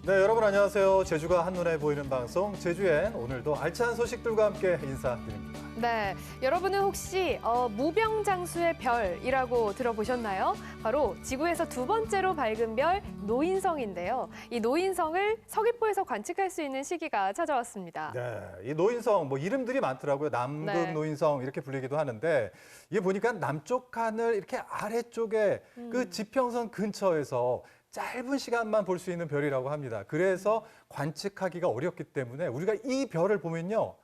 네, 여러분 안녕하세요. 제주가 한눈에 보이는 방송 제주엔 오늘도 알찬 소식들과 함께 인사드립니다. 네, 여러분은 혹시 무병장수의 별이라고 들어보셨나요? 바로 지구에서 두 번째로 밝은 별 노인성인데요. 이 노인성을 서귀포에서 관측할 수 있는 시기가 찾아왔습니다. 네, 이 노인성 이름들이 많더라고요. 남극 네. 노인성 이렇게 불리기도 하는데 이게 보니까 남쪽 하늘 이렇게 아래쪽에 그 지평선 근처에서 짧은 시간만 볼 수 있는 별이라고 합니다. 그래서 관측하기가 어렵기 때문에 우리가 이 별을 보면요.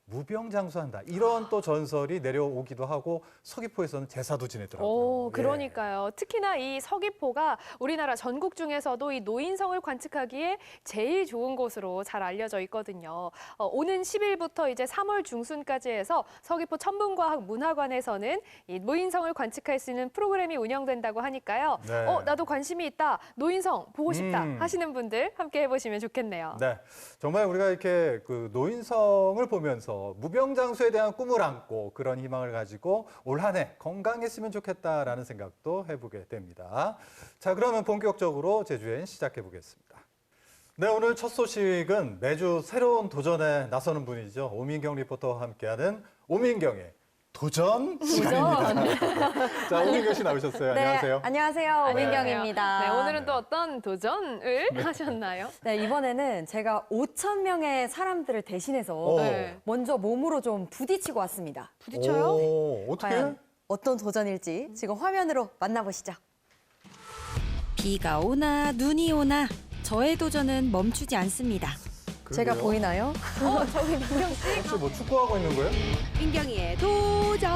무병장수한다. 이런 또 전설이 내려오기도 하고 서귀포에서는 제사도 지내더라고요. 오, 그러니까요. 특히나 이 서귀포가 우리나라 전국 중에서도 이 노인성을 관측하기에 제일 좋은 곳으로 잘 알려져 있거든요. 오는 10일부터 이제 3월 중순까지 해서 서귀포 천문과학문화관에서는 이 노인성을 관측할 수 있는 프로그램이 운영된다고 하니까요. 네. 나도 관심이 있다. 노인성 보고 싶다 하시는 분들 함께 해보시면 좋겠네요. 네, 정말 우리가 이렇게 그 노인성을 보면서 무병장수에 대한 꿈을 안고 그런 희망을 가지고 올 한 해 건강했으면 좋겠다라는 생각도 해보게 됩니다. 자, 그러면 본격적으로 제주엔 시작해 보겠습니다. 네, 오늘 첫 소식은 매주 새로운 도전에 나서는 분이죠. 오민경 리포터와 함께하는 오민경의 도전 시간입니다. 자, 오민경 씨 나오셨어요. 네, 안녕하세요. 안녕하세요. 오민경입니다. 네, 오늘은 또 어떤 도전을 하셨나요? 네, 이번에는 제가 5천 명의 사람들을 대신해서 네. 먼저 몸으로 좀 부딪히고 왔습니다. 부딪혀요? 오, 어떻게? 과연 어떤 도전일지 지금 화면으로 만나보시죠. 비가 오나 눈이 오나 저의 도전은 멈추지 않습니다. 제가 그러게요. 보이나요? 저기 민경 씨. 혹시 뭐 축구하고 있는 거예요? 민경이의 도전!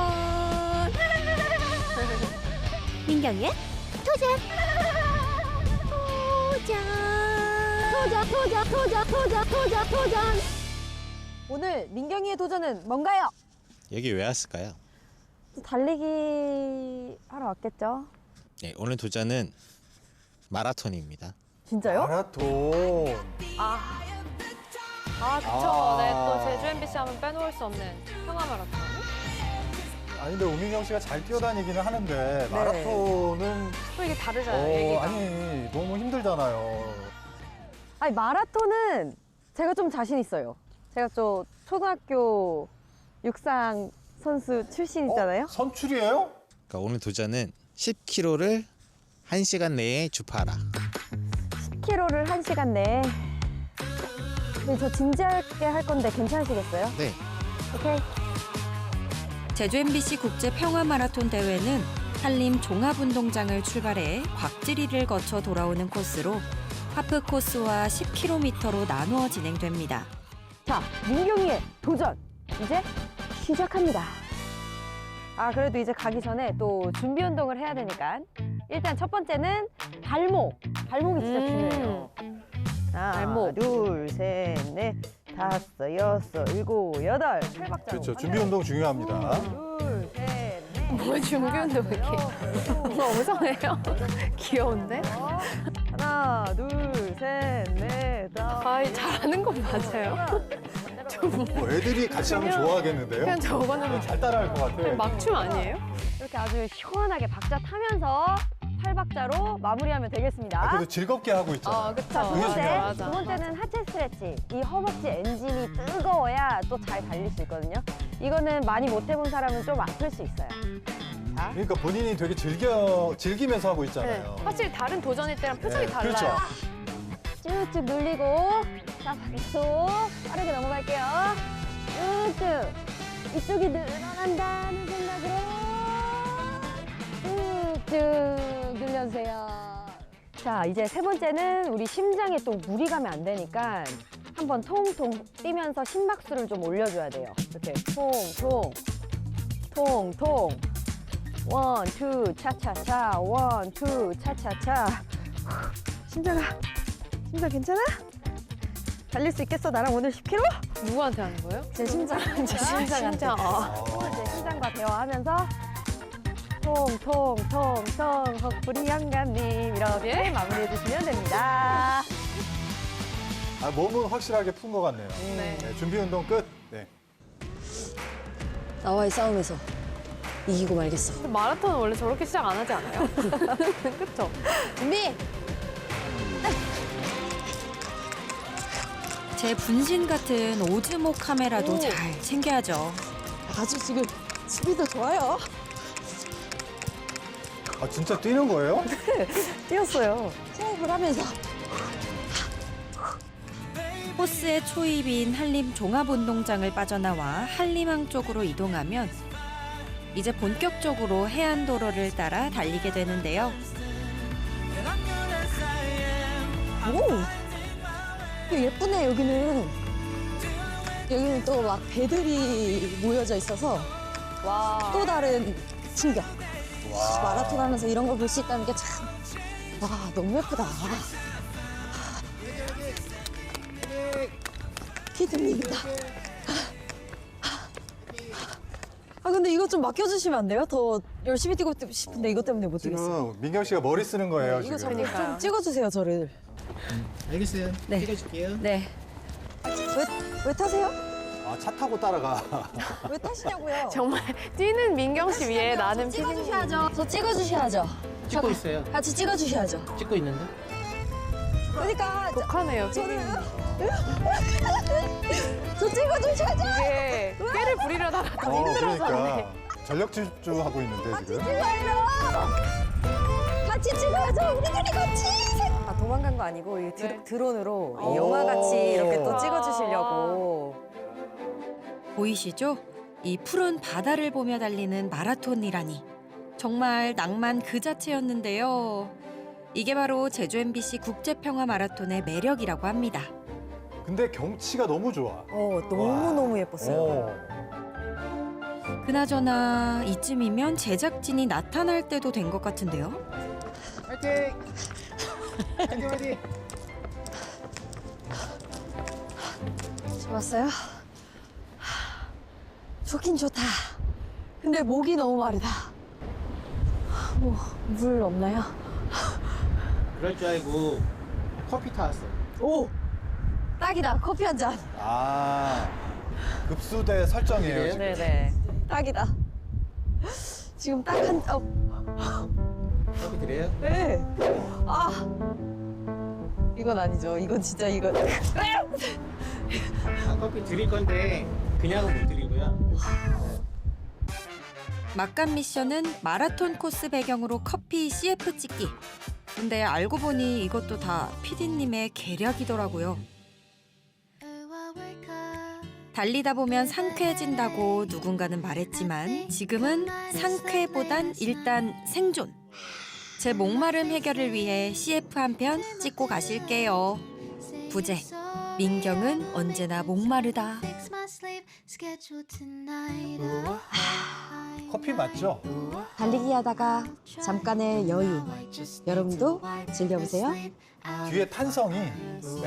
민경이의 도전! 도전! 오늘 민경이의 도전은 뭔가요? 여기 왜 왔을까요? 달리기 하러 왔겠죠? 네, 오늘 도전은 마라톤입니다. 진짜요? 마라톤. 그쵸. 아. 네, 또 제주 MBC 하면 빼놓을 수 없는 평화 마라톤. 아니 근데 오민경 씨가 잘 뛰어다니기는 하는데 마라톤은 또 이게 다르잖아요, 얘기가. 아니 너무 힘들잖아요. 아니, 마라톤은 제가 좀 자신 있어요. 제가 좀 초등학교 육상 선수 출신이잖아요. 선출이에요? 그러니까 오늘 도전은 10km를 1시간 내에 주파하라. 10km를 1시간 내에. 근데 저 진지하게 할 건데 괜찮으시겠어요? 네, 오케이. 제주 MBC 국제 평화 마라톤 대회는 한림 종합운동장을 출발해 곽지리를 거쳐 돌아오는 코스로 하프 코스와 10km로 나누어 진행됩니다. 자, 민경이의 도전 이제 시작합니다. 그래도 이제 가기 전에 또 준비 운동을 해야 되니까 일단 첫 번째는 발목이 진짜 중요해요. 하나, 발목. 둘, 셋, 넷, 다섯, 여섯, 일곱, 여덟. 팔박자로. 그렇죠. 준비 운동 중요합니다. 둘, 셋, 넷. 뭐 준비 운동 왜 이렇게 엉성해요? 귀여운데? 하나, 둘, 셋, 넷, 다섯. 잘하는 건 맞아요. 애들이 같이 하면 좋아하겠는데요? 그냥 저거는 잘 따라할 것 같아요. 막춤 아니에요? 이렇게 아주 시원하게 박자 타면서 팔박자로 마무리하면 되겠습니다. 그래도 즐겁게 하고 있잖아요. 그쵸. 자, 두 그게 번째, 중요하죠. 두 번째는 하체 스트레치. 이 허벅지 엔진이 뜨거워야 또 잘 달릴 수 있거든요. 이거는 많이 못 해본 사람은 좀 아플 수 있어요. 자, 그러니까 본인이 되게 즐기면서 하고 네. 있잖아요. 확실히 다른 도전일 때랑 표정이 네, 달라요. 그렇죠. 쭉쭉 눌리고, 자, 계속 빠르게 넘어갈게요. 쭉쭉. 이쪽이 늘어난다는 생각으로 쭉쭉 늘려주세요. 자, 이제 세 번째는 우리 심장에 또 무리 가면 안 되니까 한번 통통 뛰면서 심박수를 좀 올려줘야 돼요. 이렇게 통통, 통통. 원, 투, 차차차. 원, 투, 차차차. 심장 괜찮아? 달릴 수 있겠어? 나랑 오늘 10km? 누구한테 하는 거예요? 제 심장. 제 심장한테. 심장. 제 심장과 대화하면서 통통통통 헛부리 양감님 이렇게 예? 마무리해 주시면 됩니다. 몸은 확실하게 푼 것 같네요. 네. 네, 준비 운동 끝. 네. 나와의 싸움에서 이기고 말겠어. 근데 마라톤은 원래 저렇게 시작 안 하지 않아요? 그쵸? 준비! 제 분신 같은 오즈모 카메라도 잘 챙겨야죠. 아주 지금 스피드 좋아요. 아, 진짜 뛰는 거예요? 뛰었어요. 호흡을 하면서. 호스의 초입인 한림 종합운동장을 빠져나와 한림항 쪽으로 이동하면 이제 본격적으로 해안도로를 따라 달리게 되는데요. 오! 예쁘네, 여기는. 여기는 또 막 배들이 모여져 있어서 와. 또 다른 풍경. 마라톤 하면서 이런 걸 볼 수 있다는 게 참. 와, 너무 예쁘다. 피드입니다. 아, 근데 이거 좀 맡겨주시면 안 돼요? 더 열심히 뛰고 싶은데 이것 때문에 못 뛰겠어요. 지금 민경 씨가 머리 쓰는 거예요, 이거 지금. 좀 찍어주세요, 저를. 알겠어요. 네. 찍어줄게요. 네. 왜 타세요? 아, 차 타고 따라가. 왜 타시냐고요? 정말 뛰는 민경 씨 위에 나는 피디님. 찍어주셔야죠. 저 찍어주셔야죠. 찍고 있어요. 같이 찍어주셔야죠. 찍고 있는데. 그러니까 독하네요, 저는 피디님. 저 찍어주셔야죠. 이게 꾀를 부리려다가 더 힘들어졌네. 그러니까 전력 질주하고 있는데 지금. 찍어요. 같이 찍어야죠. 우리들이 같이. 아, 도망간 거 아니고 이 네. 드론으로 오. 이 영화같이 이렇게 또 와. 찍어주시려고. 보이시죠? 이 푸른 바다를 보며 달리는 마라톤이라니 정말 낭만 그 자체였는데요. 이게 바로 제주 MBC 국제평화 마라톤의 매력이라고 합니다. 근데 경치가 너무 좋아. 너무너무 예뻤어요. 어. 그나저나 이쯤이면 제작진이 나타날 때도 된 것 같은데요. 화이팅! 화이팅 화이팅! 좋았어요? 좋긴 좋다. 근데 목이 너무 마르다. 뭐, 물 없나요? 그럴 줄 알고 커피 타왔어. 오! 딱이다. 커피 한 잔. 아, 급수대 설정이에요, 지금. 네네. 딱이다. 지금 딱 한, 커피 드려요? 네. 아. 이건 아니죠. 이건 진짜 이건. 아, 커피 드릴 건데 그냥은 못 드리고요. 막간 미션은 마라톤 코스 배경으로 커피 CF 찍기. 근데 알고 보니 이것도 다 PD님의 계략이더라고요. 달리다 보면 상쾌해진다고 누군가는 말했지만 지금은 상쾌보단 일단 생존. 제 목마름 해결을 위해 CF 한 편 찍고 가실게요. 부제, 민경은 언제나 목마르다. 커피 맞죠? 달리기 하다가 잠깐의 여유. 여러분도 즐겨보세요. 뒤에 탄성이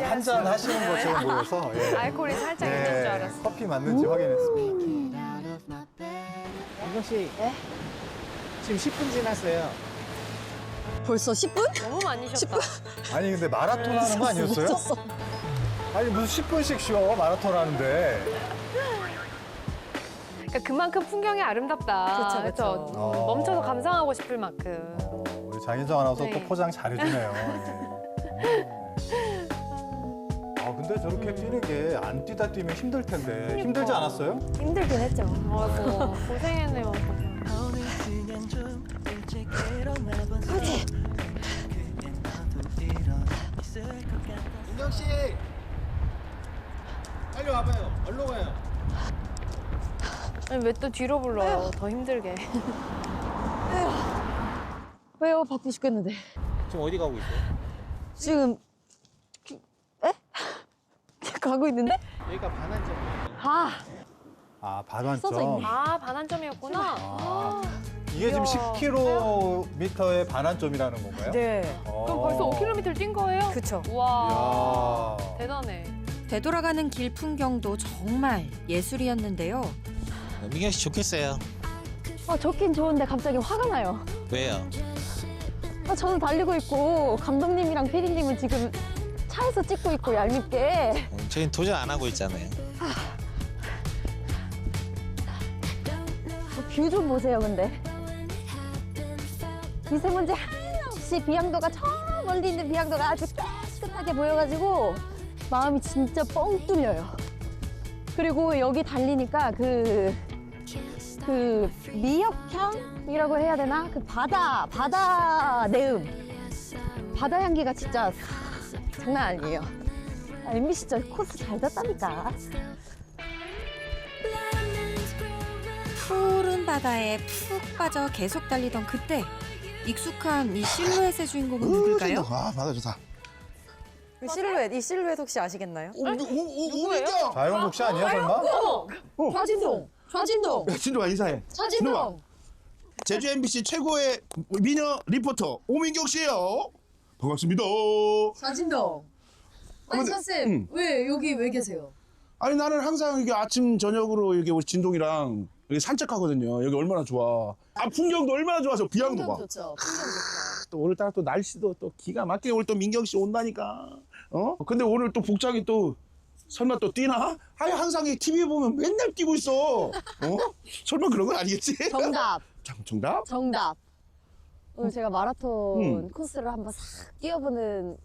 한잔 하시는 것처럼 보여서 예. 알코올이 살짝 있는 줄 알았어. 커피 맞는지 확인했습니다. 민경 씨. 지금 10분 지났어요. 벌써 10분? 너무 많이 쉬었다. 아니 근데 마라톤 하는 거 아니었어요? 미쳤어. 아니 무슨 10분씩 쉬어 마라톤 하는데. 그러니까 그만큼 풍경이 아름답다. 그쵸, 그쵸. 어. 멈춰서 감상하고 싶을 만큼. 우리 장인정 아나운서 네. 또 포장 잘해주네요. 예. 아 근데 저렇게 뛰는 게 안 뛰다 뛰면 힘들 텐데 힘들지 않았어요? 힘들긴 했죠. 아이고 고생했네요. 그렇지. 민경 씨. 빨리 와봐요. 얼른 가요. 아니 왜 또 뒤로 불러요? 더 힘들게. 왜요? 바쁘 죽겠는데. 지금 어디 가고 있어요? 지금 에? 가고 있는데? 여기가 반환점이에요. 아, 아 써져 반환점. 있네. 아 반환점이었구나. 아, 이게 지금 10km의 반환점이라는 건가요? 네. 그럼 벌써 5km를 뛴 거예요? 그쵸. 와 이야. 대단해. 되돌아가는 길 풍경도 정말 예술이었는데요. 민경 씨 좋겠어요. 좋긴 좋은데 갑자기 화가 나요. 왜요? 저는 달리고 있고 감독님이랑 PD님은 지금 차에서 찍고 있고 얄밉게. 저희는 도전 안 하고 있잖아요. 뷰 좀 보세요, 근데. 미세먼지 하나 없이 비양도가 저 멀리 있는 비양도가 아주 깨끗하게 보여가지고 마음이 진짜 뻥 뚫려요. 그리고 여기 달리니까 그 미역향이라고 해야 되나? 그 바다 내음. 바다 향기가 진짜 장난 아니에요. MBC 저 코스 잘 잤다니까. 푸른 바다에 푹 빠져 계속 달리던 그때 익숙한 이 실루엣의 주인공은 누굴까요? 아, 바다 좋다. 이 실루엣 혹시 아시겠나요? 누구예요? 자영국 씨 아니에요, 설마? 좌진동. 진동아 인사해. 좌진동. 제주 MBC 최고의 미녀 리포터 오민경 씨예요. 반갑습니다. 좌진동. 아니, 선생님, 왜 여기 왜 계세요? 아니 나는 항상 이게 아침 저녁으로 이렇게 우리 진동이랑 여기 산책하거든요. 여기 얼마나 좋아. 아 풍경도 얼마나 좋아서 비양도 봐. 좋죠. 또 오늘따라 또 날씨도 또 기가 막히게 오늘 또 민경 씨 온다니까. 어? 근데 오늘 또 복장이 또 설마 또 뛰나? 아니 항상 이 TV 보면 맨날 뛰고 있어. 어? 설마 그런 건 아니겠지? 정답. 정답? 정답. 오늘 제가 마라톤 코스를 한번 싹 뛰어보는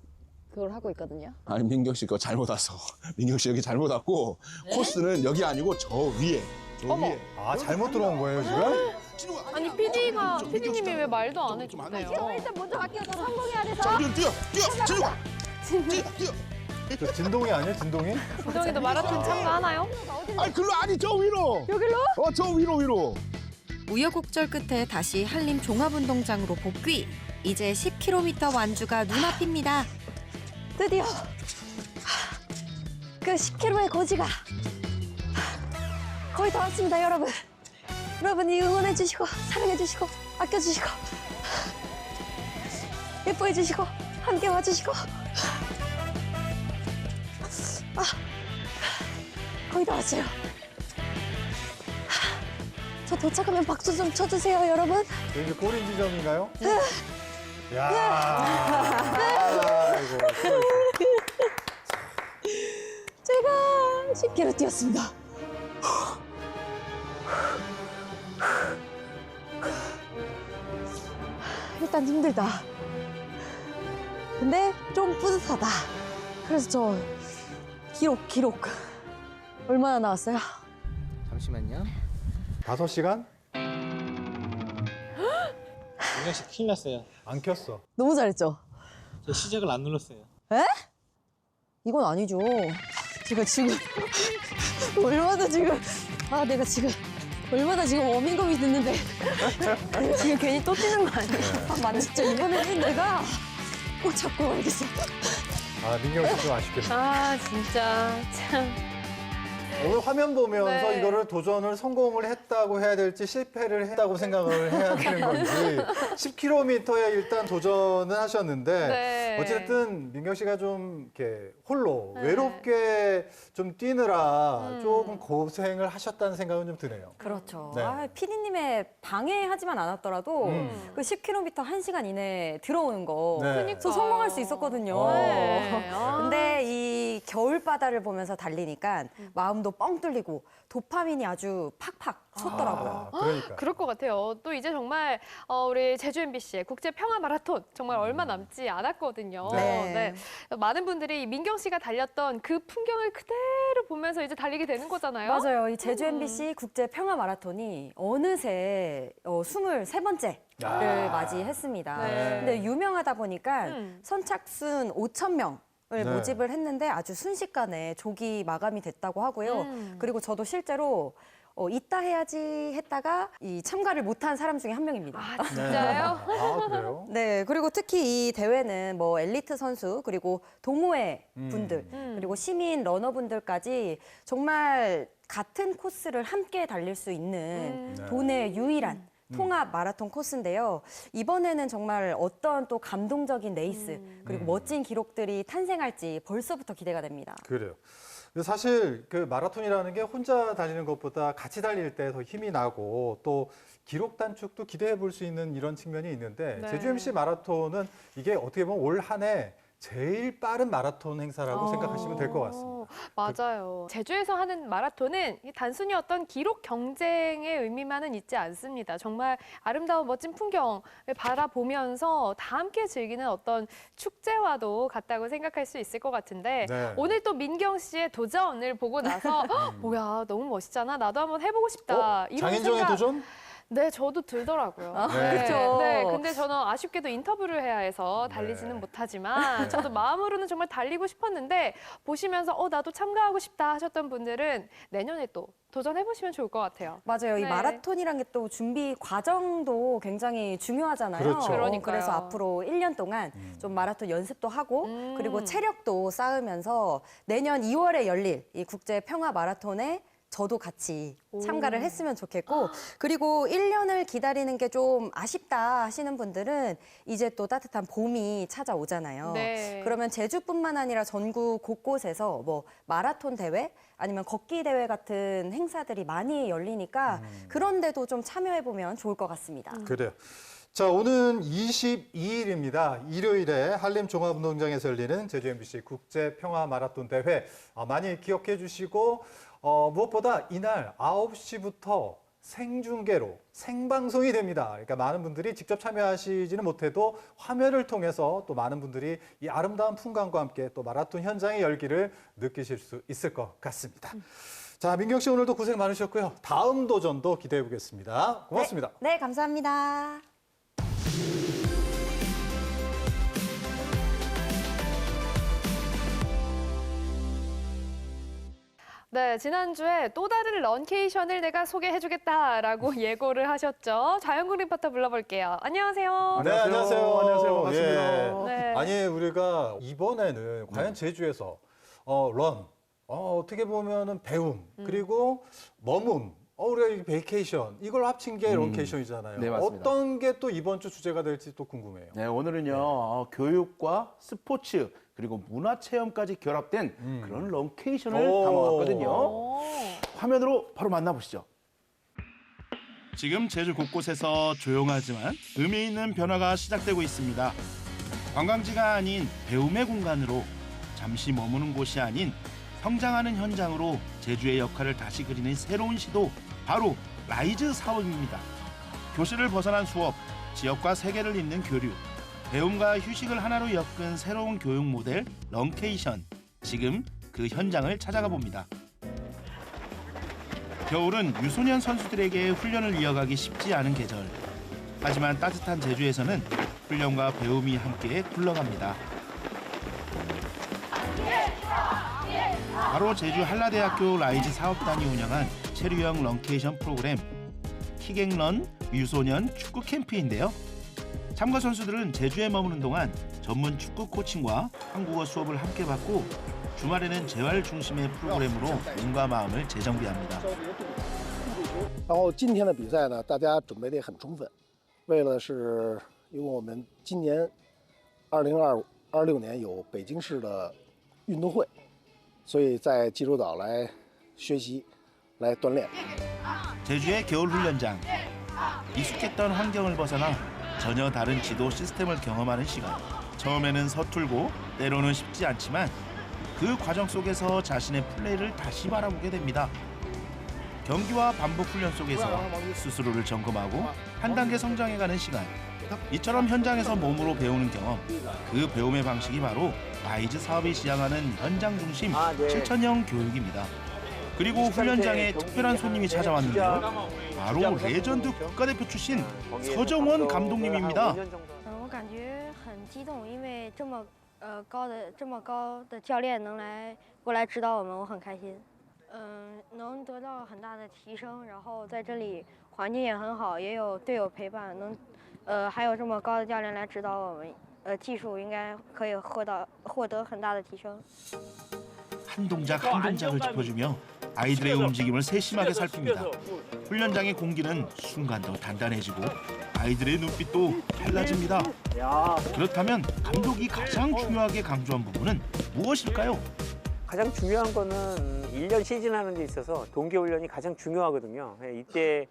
그걸 하고 있거든요. 아니 민경 씨 그거 잘못 왔어. 민경 씨 여기 잘못 왔고 코스는 여기 아니고 저 위에. 저 어머. 위에. 아, 잘못 들어온 거예요, 지금? 진우가, 아니 민경 PD님이 왜 말도 안 좀 해주세요? 저 일단 먼저 갈게요. 저 성공해야 돼서. 자, 뛰어, 진우가. 뛰어. 저 진동이 아니에요, 진동이? 진동이도 마라톤 참가하나요? 아니 글로 아니 저 위로. 여기로? 저 위로. 우여곡절 끝에 다시 한림 종합운동장으로 복귀. 이제 10km 완주가 눈앞입니다. 드디어 그 10km의 고지가 거의 다 왔습니다, 여러분. 여러분이 응원해 주시고 사랑해 주시고 아껴 주시고 예뻐해 주시고 함께 와 주시고 거의 다 왔어요. 저 도착하면 박수 좀 쳐주세요, 여러분. 여기 꼬린 지점인가요? 야, 이거 수고했어. 제가 10km 뛰었습니다. 일단 힘들다. 근데 좀 뿌듯하다. 그래서 저 기록 얼마나 나왔어요? 잠시만요. 5시간? 민경 씨 큰일 났어요. 안 켰어. 너무 잘했죠? 저 시작을 안 눌렀어요. 이건 아니죠. 제가 지금 얼마나 지금 내가 지금 얼마나 지금 워밍업이 됐는데 내가 지금 괜히 또 뛰는 거 아니야? 맞네. 진짜 이번에는 내가 꼭 잡고 가야겠어. 아, 민경 씨 좀 아쉽겠네. 아 진짜 참. 오늘 화면 보면서 네. 이거를 도전을 성공을 했다고 해야 될지 실패를 했다고 생각을 해야 되는 건지 10km에 일단 도전을 하셨는데 네. 어쨌든 민경 씨가 좀 이렇게 홀로 네. 외롭게 좀 뛰느라 조금 고생을 하셨다는 생각은 좀 드네요. 그렇죠. 네. PD님의 방해하지만 않았더라도 그 10km 1시간 이내에 들어오는 거 네. 저 성공할 수 있었거든요. 네. 근데 이 겨울바다를 보면서 달리니까 마음도 뻥 뚫리고 도파민이 아주 팍팍 솟더라고요. 아, 그러니까. 그럴 것 같아요. 또 이제 정말 우리 제주 MBC의 국제 평화 마라톤 정말 얼마 남지 않았거든요. 네. 많은 분들이 민경 씨가 달렸던 그 풍경을 그대로 보면서 이제 달리게 되는 거잖아요. 맞아요. 이 제주 MBC 국제 평화 마라톤이 어느새 23번째를 아. 맞이했습니다. 네. 근데 유명하다 보니까 음. 선착순 5,000명. 을 네. 모집을 했는데 아주 순식간에 조기 마감이 됐다고 하고요. 그리고 저도 실제로 이따 해야지 했다가 이 참가를 못한 사람 중에 한 명입니다. 아 진짜요? 아, 그래요? 네, 그리고 특히 이 대회는 뭐 엘리트 선수 그리고 동호회 분들 그리고 시민 러너분들까지 정말 같은 코스를 함께 달릴 수 있는 네. 도내 유일한 통합 마라톤 코스인데요. 이번에는 정말 어떤 또 감동적인 레이스 그리고 멋진 기록들이 탄생할지 벌써부터 기대가 됩니다. 그래요. 근데 사실 그 마라톤이라는 게 혼자 달리는 것보다 같이 달릴 때 더 힘이 나고 또 기록 단축도 기대해 볼 수 있는 이런 측면이 있는데 네. 제주 MC 마라톤은 이게 어떻게 보면 올 한 해 제일 빠른 마라톤 행사라고 생각하시면 될 것 같습니다. 맞아요. 제주에서 하는 마라톤은 단순히 어떤 기록 경쟁의 의미만은 있지 않습니다. 정말 아름다운 멋진 풍경을 바라보면서 다 함께 즐기는 어떤 축제와도 같다고 생각할 수 있을 것 같은데 네. 오늘 또 민경 씨의 도전을 보고 나서 "헉, 뭐야 너무 멋있잖아. 나도 한번 해보고 싶다. 이런 장인정의 생각 도전? 네, 저도 들더라고요. 네. 그쵸. 네, 근데 저는 아쉽게도 인터뷰를 해야 해서 달리지는 네. 못하지만 저도 마음으로는 정말 달리고 싶었는데 보시면서 나도 참가하고 싶다 하셨던 분들은 내년에 또 도전해보시면 좋을 것 같아요. 맞아요. 이 네. 마라톤이란 게 또 준비 과정도 굉장히 중요하잖아요. 그렇죠. 그러니까요. 그래서 앞으로 1년 동안 좀 마라톤 연습도 하고 그리고 체력도 쌓으면서 내년 2월에 열릴 이 국제 평화 마라톤에 저도 같이 참가를 했으면 좋겠고 그리고 1년을 기다리는 게 좀 아쉽다 하시는 분들은 이제 또 따뜻한 봄이 찾아오잖아요. 네. 그러면 제주뿐만 아니라 전국 곳곳에서 뭐 마라톤 대회 아니면 걷기 대회 같은 행사들이 많이 열리니까 그런 데도 좀 참여해 보면 좋을 것 같습니다. 그래요. 자, 오는 22일입니다. 일요일에 한림종합운동장에서 열리는 제주 MBC 국제 평화 마라톤 대회 많이 기억해 주시고 무엇보다 이날 9시부터 생중계로 생방송이 됩니다. 그러니까 많은 분들이 직접 참여하시지는 못해도 화면을 통해서 또 많은 분들이 이 아름다운 풍광과 함께 또 마라톤 현장의 열기를 느끼실 수 있을 것 같습니다. 자, 민경 씨 오늘도 고생 많으셨고요. 다음 도전도 기대해 보겠습니다. 고맙습니다. 네, 감사합니다. 네, 지난주에 또 다른 런케이션을 내가 소개해주겠다라고 예고를 하셨죠. 좌영국 리포터 불러볼게요. 안녕하세요. 네, 안녕하세요. 안녕하세요. 반갑습니다. 예. 네. 아니, 우리가 이번에는 과연 제주에서 런, 어떻게 보면은 배움, 그리고 머문, 우리가 이 베이케이션, 이걸 합친 게 런케이션이잖아요. 네, 맞습니다. 어떤 게 또 이번 주 주제가 될지 또 궁금해요. 네, 오늘은요 교육과 스포츠 그리고 문화체험까지 결합된 그런 런케이션을 오. 담아왔거든요. 오. 화면으로 바로 만나보시죠. 지금 제주 곳곳에서 조용하지만 의미 있는 변화가 시작되고 있습니다. 관광지가 아닌 배움의 공간으로 잠시 머무는 곳이 아닌 성장하는 현장으로 제주의 역할을 다시 그리는 새로운 시도 바로 라이즈 사업입니다. 교실을 벗어난 수업, 지역과 세계를 잇는 교류, 배움과 휴식을 하나로 엮은 새로운 교육 모델 런케이션. 지금 그 현장을 찾아가 봅니다. 겨울은 유소년 선수들에게 훈련을 이어가기 쉽지 않은 계절. 하지만 따뜻한 제주에서는 훈련과 배움이 함께 굴러갑니다. 바로 제주 한라대학교 라이즈 사업단이 운영한 체류형 런케이션 프로그램 킥앤런 유소년 축구 캠프인데요. 참가 선수들은 제주에 머무는 동안 전문 축구 코칭과 한국어 수업을 함께 받고 주말에는 재활 중심의 프로그램으로 몸과 마음을 재정비합니다. 然后今天的比赛呢，大家准备的也很充分，为了是因为我们今年2026年有北京市的运动会，所以在济州岛来学习，来锻炼。 제주의 겨울 훈련장. 익숙했던 환경을 벗어나 전혀 다른 지도 시스템을 경험하는 시간. 처음에는 서툴고 때로는 쉽지 않지만 그 과정 속에서 자신의 플레이를 다시 바라보게 됩니다. 경기와 반복 훈련 속에서 스스로를 점검하고 한 단계 성장해가는 시간. 이처럼 현장에서 몸으로 배우는 경험. 그 배움의 방식이 바로 라이즈 사업이 지향하는 현장 중심 실천형 교육입니다. 그리고 훈련장에 특별한 손님이 찾아왔는데요. 바로 레전드 국가대표 출신 서정원 감독님입니다. 我感觉很激动，因为这么高的教练能过来指导我们，我很开心。能得到很大的提升，然后在这里环境也很好，也有队友陪伴，还有这么高的教练来指导我们，技术应该可以获得很大的提升。 한 동작 한 동작을 짚어주며 아이들의 움직임을 세심하게 살핍니다. 훈련장의 공기는 순간도 단단해지고 아이들의 눈빛도 달라집니다. 그렇다면 감독이 가장 중요하게 강조한 부분은 무엇일까요? 가장 중요한 거는 1년 시즌하는 데 있어서 동계훈련이 가장 중요하거든요. 이때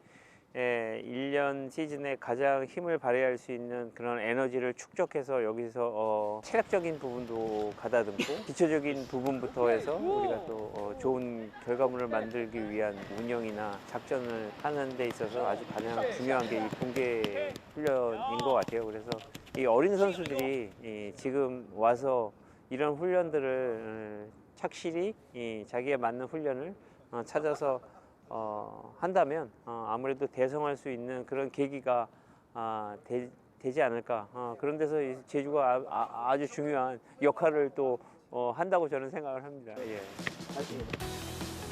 1년 시즌에 가장 힘을 발휘할 수 있는 그런 에너지를 축적해서 여기서 체력적인 부분도 가다듬고 기초적인 부분부터 해서 우리가 또 좋은 결과물을 만들기 위한 운영이나 작전을 하는 데 있어서 아주 가장 중요한 게 이 공개 훈련인 것 같아요. 그래서 이 어린 선수들이 지금 와서 이런 훈련들을 착실히 자기에 맞는 훈련을 찾아서 한다면 아무래도 대성할 수 있는 그런 계기가 되지 않을까. 그런 데서 제주가 아주 중요한 역할을 또 한다고 저는 생각을 합니다. 예.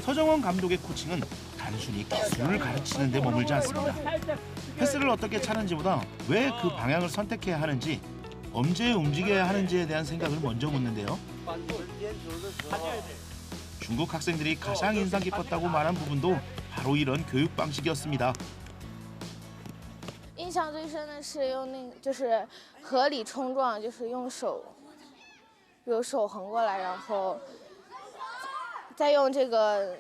서정원 감독의 코칭은 단순히 기술을 가르치는 데 머물지 않습니다. 패스를 어떻게 차는지보다 왜 그 방향을 선택해야 하는지, 언제 움직여야 하는지에 대한 생각을 먼저 묻는데요. 중국 학생들이 가장 인상 깊었다고 말한 부분도 바로 이런 교육 방식이었습니다. 印象最深的是用就是合理冲撞，就是用手，比如手横过来，然后再用这个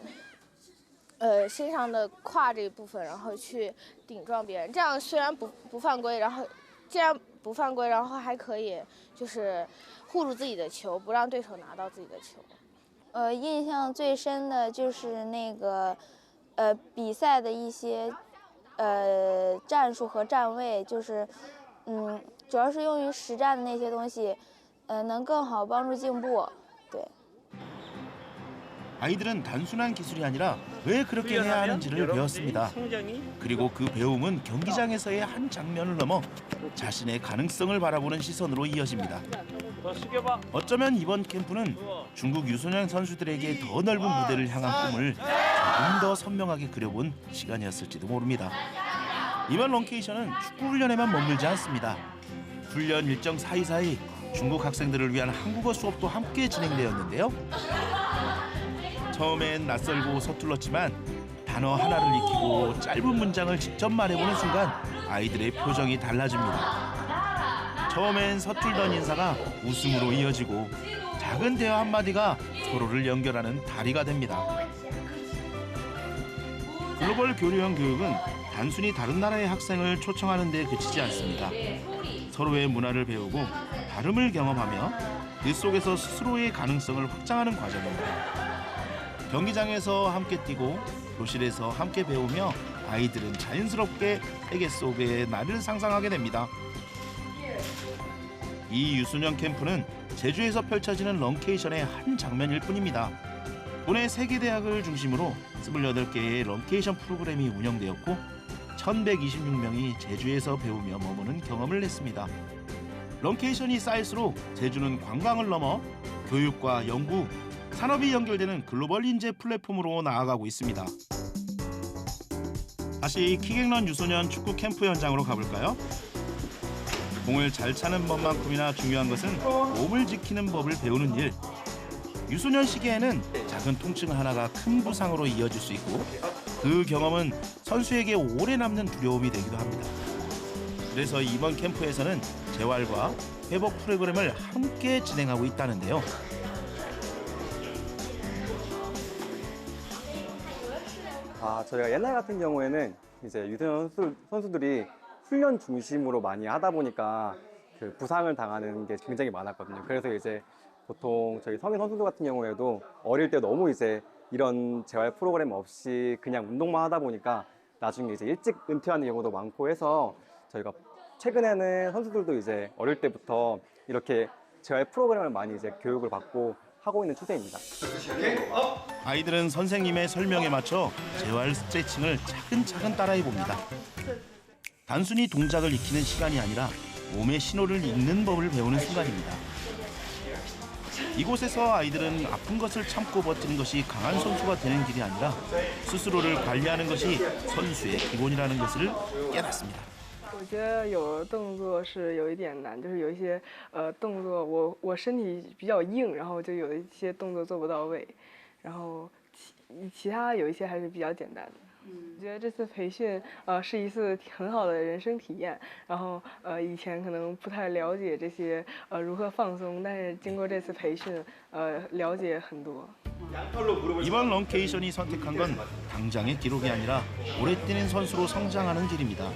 身上的胯这一部分，然后去顶撞别人。这样虽然不犯规，然后这样不犯规，然后还可以就是护住自己的球，不让对手拿到自己的球。印象最深的就是那个比赛的一些战术和站位，就是主要是用于实战的那些东西，能更好帮助进步。对。 아이들은 단순한 기술이 아니라 왜 그렇게 해야 하는지를 배웠습니다. 그리고 그 배움은 경기장에서의 한 장면을 넘어 자신의 가능성을 바라보는 시선으로 이어집니다. 어쩌면 이번 캠프는 중국 유소년 선수들에게 더 넓은 무대를 향한 꿈을 조금 더 선명하게 그려본 시간이었을지도 모릅니다. 이번 런케이션은 축구 훈련에만 머물지 않습니다. 훈련 일정 사이사이 중국 학생들을 위한 한국어 수업도 함께 진행되었는데요. 처음엔 낯설고 서툴렀지만 단어 하나를 익히고 짧은 문장을 직접 말해보는 순간 아이들의 표정이 달라집니다. 처음엔 서툴던 인사가 웃음으로 이어지고 작은 대화 한마디가 서로를 연결하는 다리가 됩니다. 글로벌 교류형 교육은 단순히 다른 나라의 학생을 초청하는 데 그치지 않습니다. 서로의 문화를 배우고 다름을 경험하며 그 속에서 스스로의 가능성을 확장하는 과정입니다. 경기장에서 함께 뛰고 교실에서 함께 배우며 아이들은 자연스럽게 세계 속의 나를 상상하게 됩니다. 이 유소년 캠프는 제주에서 펼쳐지는 런케이션의 한 장면일 뿐입니다. 국내 3개 대학을 중심으로 28개의 런케이션 프로그램이 운영되었고 1126명이 제주에서 배우며 머무는 경험을 했습니다. 런케이션이 쌓일수록 제주는 관광을 넘어 교육과 연구, 산업이 연결되는 글로벌 인재 플랫폼으로 나아가고 있습니다. 다시 킥앤런 유소년 축구 캠프 현장으로 가볼까요? 공을 잘 차는 법만큼이나 중요한 것은 몸을 지키는 법을 배우는 일. 유소년 시기에는 작은 통증 하나가 큰 부상으로 이어질 수 있고 그 경험은 선수에게 오래 남는 두려움이 되기도 합니다. 그래서 이번 캠프에서는 재활과 회복 프로그램을 함께 진행하고 있다는데요. 저희가 옛날 같은 경우에는 이제 유소년 선수들이 훈련 중심으로 많이 하다 보니까 그 부상을 당하는 게 굉장히 많았거든요. 그래서 이제 보통 저희 성인 선수들 같은 경우에도 어릴 때 너무 이제 이런 재활 프로그램 없이 그냥 운동만 하다 보니까 나중에 이제 일찍 은퇴하는 경우도 많고 해서 저희가 최근에는 선수들도 이제 어릴 때부터 이렇게 재활 프로그램을 많이 이제 교육을 받고 하고 있는 추세입니다. 아이들은 선생님의 설명에 맞춰 재활 스트레칭을 차근차근 따라해 봅니다. 단순히 동작을 익히는 시간이 아니라 몸의 신호를 읽는 법을 배우는 순간입니다. 이곳에서 아이들은 아픈 것을 참고 버티는 것이 강한 선수가 되는 길이 아니라 스스로를 관리하는 것이 선수의 기본이라는 것을 깨닫습니다. 我觉得有的动作是有一点难，就是有一些动作我身体比较硬，然后就有一些动作做不到位，然后其他有一些还是比较简单的。我觉得这次培训是一次很好的人生体验，然后以前可能不太了解这些如何放松，但是经过这次培训了解很多。 이번 런케이션이 선택한 건 당장의 기록이 아니라 오래 뛰는 선수로 성장하는 길입니다.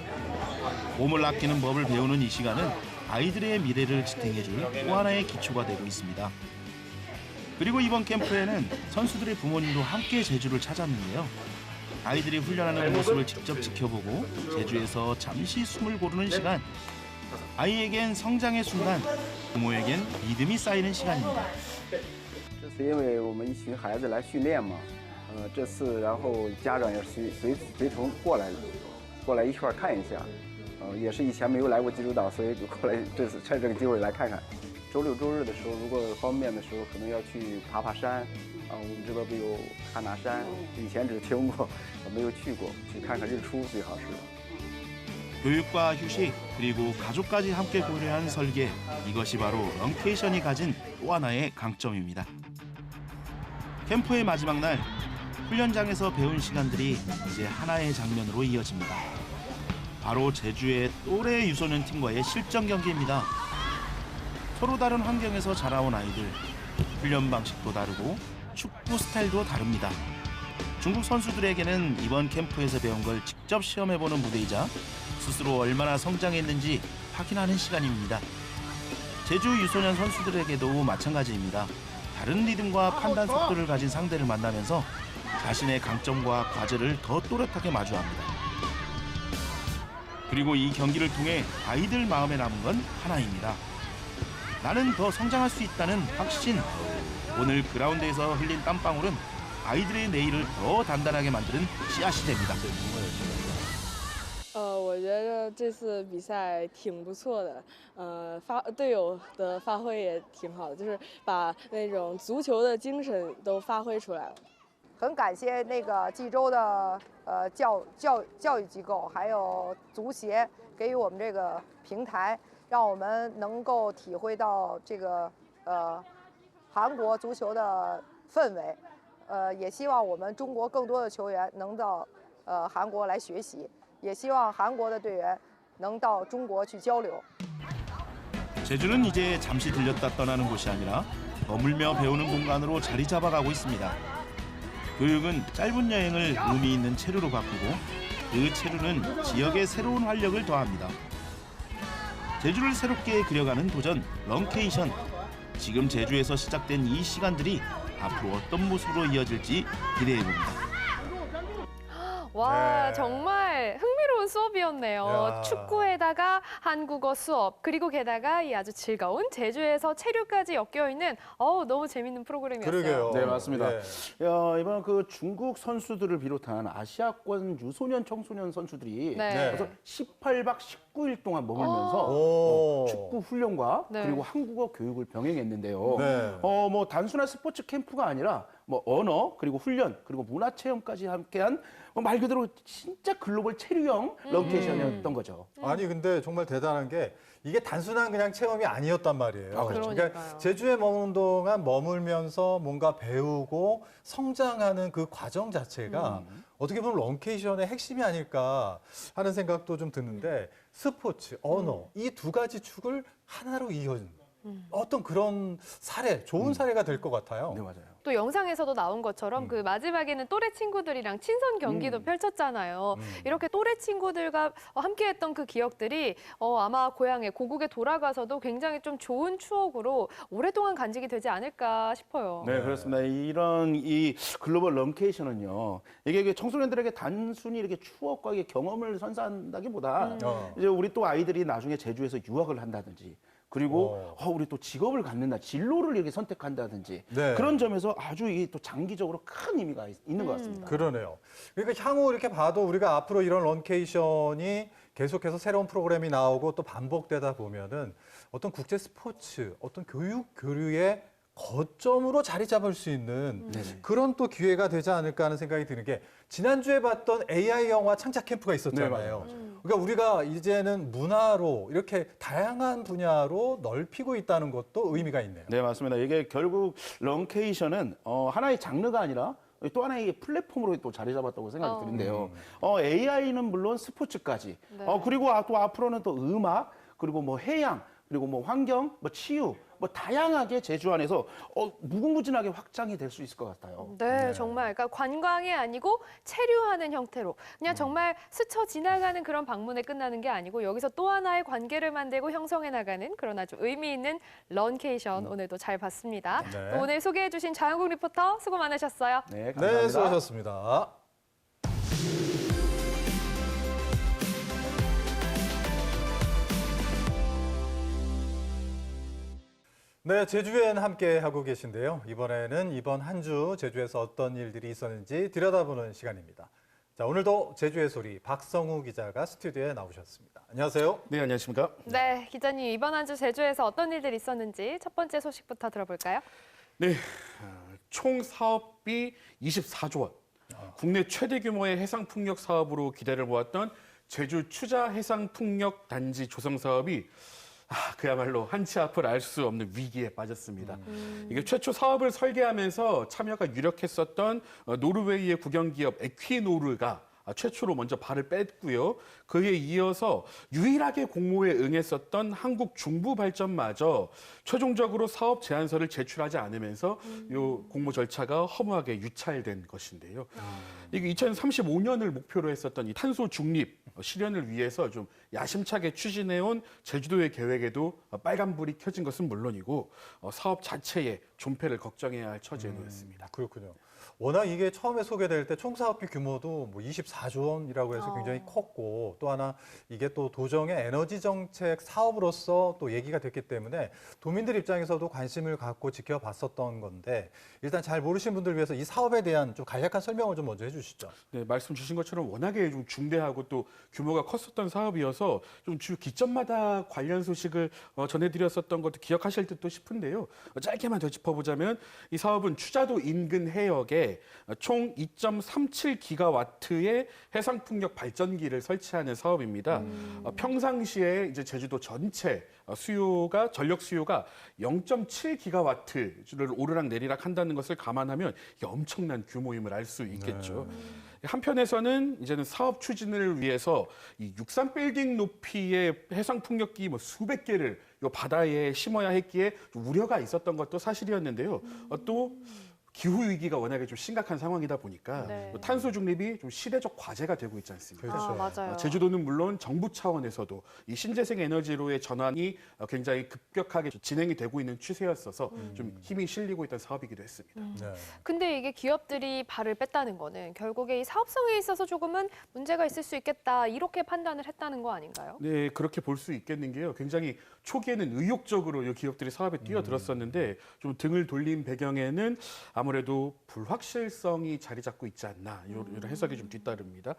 몸을 아끼는 법을 배우는 이 시간은 아이들의 미래를 지탱해줄 또 하나의 기초가 되고 있습니다. 그리고 이번 캠프에는 선수들의 부모님도 함께 제주를 찾았는데요. 아이들이 훈련하는 모습을 직접 지켜보고 제주에서 잠시 숨을 고르는 시간. 아이에겐 성장의 순간, 부모에겐 믿음이 쌓이는 시간입니다. 这是因为我们一群孩子来训练嘛，这次然后家长也随同过来一块儿看一下，也是以前没有来过济州岛，所以就过来这次趁这个机会来看看。周六周日的时候，如果方便的时候，可能要去爬山，我们这边不有汉拿山，以前只听过，没有去过，去看看日出最好是。 교육과 휴식, 그리고 가족까지 함께 고려한 설계. 이것이 바로 런케이션이 가진 또 하나의 강점입니다. 캠프의 마지막 날, 훈련장에서 배운 시간들이 이제 하나의 장면으로 이어집니다. 바로 제주의 또래 유소년 팀과의 실전 경기입니다. 서로 다른 환경에서 자라온 아이들, 훈련 방식도 다르고 축구 스타일도 다릅니다. 중국 선수들에게는 이번 캠프에서 배운 걸 직접 시험해보는 무대이자 스스로 얼마나 성장했는지 확인하는 시간입니다. 제주 유소년 선수들에게도 마찬가지입니다. 다른 리듬과 판단 속도를 가진 상대를 만나면서 자신의 강점과 과제를 더 또렷하게 마주합니다. 그리고 이 경기를 통해 아이들 마음에 남은 건 하나입니다. 나는 더 성장할 수 있다는 확신. 오늘 그라운드에서 흘린 땀방울은 아이들의 내일을 더 단단하게 만드는 씨앗이 됩니다. 我觉得这次比赛挺不错的，队友的发挥也挺好的，就是把那种足球的精神都发挥出来了。很感谢那个济州的教育机构，还有足协给予我们这个平台，让我们能够体会到这个韩国足球的氛围。也希望我们中国更多的球员能到韩国来学习。 也希望韩国的队员能到中国去交流。 제주는 이제 잠시 들렸다 떠나는 곳이 아니라 머물며 배우는 공간으로 자리 잡아가고 있습니다. 교육은 짧은 여행을 의미 있는 체류로 바꾸고 그 체류는 지역의 새로운 활력을 더합니다. 제주를 새롭게 그려가는 도전 런케이션. 지금 제주에서 시작된 이 시간들이 앞으로 어떤 모습으로 이어질지 기대해봅니다. 와, 네. 정말 흥미로운 수업이었네요. 야. 축구에다가 한국어 수업, 그리고 게다가 이 아주 즐거운 제주에서 체류까지 엮여 있는 너무 재밌는 프로그램이었어요. 그러게요. 네, 맞습니다. 네. 이번 그 중국 선수들을 비롯한 아시아권 유소년 청소년 선수들이 네. 그래서 18박 19일 동안 머물면서 오. 축구 훈련과 네. 그리고 한국어 교육을 병행했는데요. 네. 뭐 단순한 스포츠 캠프가 아니라 뭐 언어 그리고 훈련 그리고 문화 체험까지 함께한 말 그대로 진짜 글로벌 체류형 런케이션이었던 거죠. 아니 근데 정말 대단한 게 이게 단순한 그냥 체험이 아니었단 말이에요. 아, 그렇죠. 그러니까 제주에 머무는 동안 머물면서 뭔가 배우고 성장하는 그 과정 자체가 어떻게 보면 런케이션의 핵심이 아닐까 하는 생각도 좀 드는데 스포츠, 언어 이 두 가지 축을 하나로 이어진 어떤 그런 사례, 좋은 사례가 될 것 같아요. 네, 맞아요. 또 영상에서도 나온 것처럼 그 마지막에는 또래 친구들이랑 친선 경기도 펼쳤잖아요. 이렇게 또래 친구들과 함께했던 그 기억들이 아마 고향에 고국에 돌아가서도 굉장히 좀 좋은 추억으로 오랫동안 간직이 되지 않을까 싶어요. 네, 그렇습니다. 이런 이 글로벌 런케이션은요, 이게 청소년들에게 단순히 이렇게 추억과 이게 경험을 선사한다기보다 이제 우리 또 아이들이 나중에 제주에서 유학을 한다든지. 그리고 우리 또 직업을 갖는다, 진로를 이렇게 선택한다든지 네. 그런 점에서 아주 이게 또 장기적으로 큰 의미가 있는 것 같습니다. 그러네요. 그러니까 향후 이렇게 봐도 우리가 앞으로 이런 런케이션이 계속해서 새로운 프로그램이 나오고 또 반복되다 보면은 어떤 국제 스포츠, 어떤 교육 교류의 거점으로 자리 잡을 수 있는 그런 또 기회가 되지 않을까 하는 생각이 드는 게 지난주에 봤던 AI 영화 창작 캠프가 있었잖아요. 그러니까 우리가 이제는 문화로 이렇게 다양한 분야로 넓히고 있다는 것도 의미가 있네요. 네, 맞습니다. 이게 결국 런케이션은 하나의 장르가 아니라 또 하나의 플랫폼으로 또 자리 잡았다고 생각이 드는데요. AI는 물론 스포츠까지, 그리고 또 앞으로는 또 음악, 그리고 뭐 해양, 그리고 뭐 환경, 뭐 치유, 뭐 다양하게 제주 안에서 무궁무진하게 확장이 될 수 있을 것 같아요. 네, 정말 그러니까 관광이 아니고 체류하는 형태로 그냥 정말 스쳐 지나가는 그런 방문에 끝나는 게 아니고 여기서 또 하나의 관계를 만들고 형성해 나가는 그런 아주 의미 있는 런케이션 오늘도 잘 봤습니다. 네. 또 오늘 소개해 주신 장한국 리포터 수고 많으셨어요. 네, 감사합니다. 네, 수고하셨습니다. 네, 제주여행 함께 하고 계신데요. 이번에는 이번 한 주 제주에서 어떤 일들이 있었는지 들여다보는 시간입니다. 자, 오늘도 제주의 소리 박성우 기자가 스튜디오에 나오셨습니다. 안녕하세요. 네, 안녕하십니까? 네, 기자님 이번 한 주 제주에서 어떤 일들이 있었는지 첫 번째 소식부터 들어볼까요? 네, 총 사업비 24조 원. 국내 최대 규모의 해상풍력 사업으로 기대를 모았던 제주 추자 해상풍력 단지 조성 사업이 그야말로 한치 앞을 알 수 없는 위기에 빠졌습니다. 이게 최초 사업을 설계하면서 참여가 유력했었던 노르웨이의 국영기업 에퀴노르가 최초로 먼저 발을 뺐고요. 그에 이어서 유일하게 공모에 응했었던 한국 중부발전마저 최종적으로 사업 제안서를 제출하지 않으면서 이 공모 절차가 허무하게 유찰된 것인데요. 이게 2035년을 목표로 했었던 이 탄소 중립 실현을 위해서 좀 야심차게 추진해온 제주도의 계획에도 빨간불이 켜진 것은 물론이고 사업 자체의 존폐를 걱정해야 할 처지에 놓였습니다. 그렇군요. 워낙 이게 처음에 소개될 때 총 사업비 규모도 뭐 24조 원이라고 해서 굉장히 컸고 또 하나 이게 또 도정의 에너지 정책 사업으로서 또 얘기가 됐기 때문에 도민들 입장에서도 관심을 갖고 지켜봤었던 건데 일단 잘 모르신 분들 위해서 이 사업에 대한 좀 간략한 설명을 좀 먼저 해주시죠. 네, 말씀 주신 것처럼 워낙에 좀 중대하고 또 규모가 컸었던 사업이어서 좀 주 기점마다 관련 소식을 전해드렸었던 것도 기억하실 듯도 싶은데요. 짧게만 더 짚어보자면 이 사업은 추자도 인근 해역에 총 2.37기가와트의 해상풍력 발전기를 설치하는 사업입니다. 평상시에 이제 제주도 전체 전력 수요가 0.7기가와트를 오르락 내리락 한다는 것을 감안하면 이게 엄청난 규모임을 알 수 있겠죠. 한편에서는 이제는 사업 추진을 위해서 이 63빌딩 높이의 해상풍력기 수백 개를 이 바다에 심어야 했기에 좀 우려가 있었던 것도 사실이었는데요. 또 기후 위기가 워낙에 좀 심각한 상황이다 보니까 탄소 중립이 좀 시대적 과제가 되고 있지 않습니까? 그렇죠. 맞아요. 제주도는 물론 정부 차원에서도 이 신재생 에너지로의 전환이 굉장히 급격하게 진행이 되고 있는 추세였어서 좀 힘이 실리고 있던 사업이기도 했습니다. 근데 이게 기업들이 발을 뺐다는 거는 결국에 이 사업성에 있어서 조금은 문제가 있을 수 있겠다 이렇게 판단을 했다는 거 아닌가요? 네, 그렇게 볼 수 있겠는 게요. 굉장히 초기에는 의욕적으로 이 기업들이 사업에 뛰어들었었는데 좀 등을 돌린 배경에는 아무래도 불확실성이 자리 잡고 있지 않나 이런 해석이 좀 뒤따릅니다.